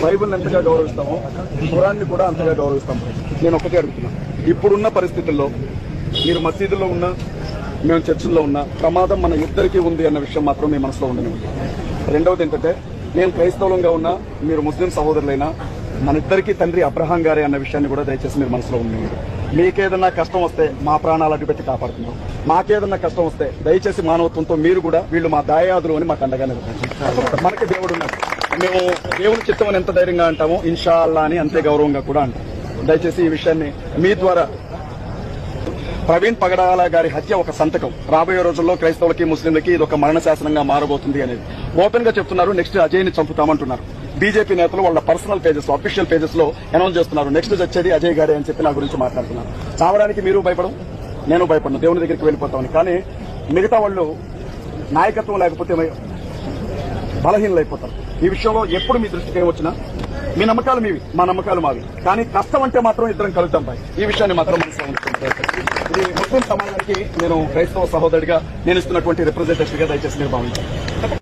బైబిల్ని ఎంతగా గౌరవిస్తామో ఖురాన్ని కూడా అంతగా గౌరవిస్తాం. నేను ఒకటే అడుగుతున్నాను, ఇప్పుడున్న పరిస్థితుల్లో మీరు మసీదుల్లో ఉన్నా మేము చర్చిల్లో ఉన్నా ప్రమాదం మన ఇద్దరికీ ఉంది అన్న విషయం మాత్రం మీ మనసులో ఉండనివ్వండి. రెండవది ఏంటంటే, నేను క్రైస్తవులంగా ఉన్నా మీరు ముస్లిం సహోదరులైనా మన ఇద్దరికీ తండ్రి అబ్రహాం గారే అన్న విషయాన్ని కూడా దయచేసి మీరు మనసులో ఉండనివ్వండి. మీకేదన్నా కష్టం వస్తే మా ప్రాణాలు అడ్డుపెట్టి కాపాడుతున్నాం. మాకేదన్నా కష్టం వస్తే దయచేసి మానవత్వంతో మీరు కూడా వీళ్ళు మా దాయాదులు అని మాకు అండగా నిలబడండి. మనకి దేవుడు ఉన్నాడు. మేము దేవుని చిత్తం అని ఎంత ధైర్యంగా అంటామో ఇన్షా అల్లా అని అంతే గౌరవంగా కూడా అంటాం. దయచేసి ఈ విషయాన్ని మీ ద్వారా ప్రవీణ్ పగడాల గారి హత్య ఒక సంతకం. రాబోయే రోజుల్లో క్రైస్తవులకి ముస్లింలకి ఇది ఒక మరణ శాసనంగా మారబోతుంది అనేది ఓపెన్ గా చెప్తున్నారు. నెక్స్ట్ అజయ్ని చంపుతామంటున్నారు. బీజేపీ నేతలు వాళ్ళ పర్సనల్ పేజెస్ లో, అఫీషియల్ పేజెస్ లో అనౌన్స్ చేస్తున్నారు, నెక్స్ట్ చచ్చేది అజయ్ గారే అని చెప్పి నా గురించి మాట్లాడుతున్నారు. చావడానికి మీరు భయపడం, నేను భయపడను, దేవుని దగ్గరికి వెళ్ళిపోతామని. కానీ మిగతా వాళ్ళు నాయకత్వం లేకపోతే బలహీనలైపోతారు. ఈ విషయంలో ఎప్పుడు మీ దృష్టికి ఏమొచ్చినా మీ నమ్మకాలు మీవి, మా నమ్మకాలు మావి. కానీ కష్టం అంటే మాత్రం ఇద్దరం కలుగుతాం పై. ఈ విషయాన్ని మాత్రం మనసులో ఉంచుకుంటారు. ఇది ముస్లిం సమాజానికి నేను క్రైస్తవ సహోదరుడిగా నేను ఇస్తున్నటువంటి రిప్రజెంటేటివ్ గా దయచేసి మీరు భావించాలి.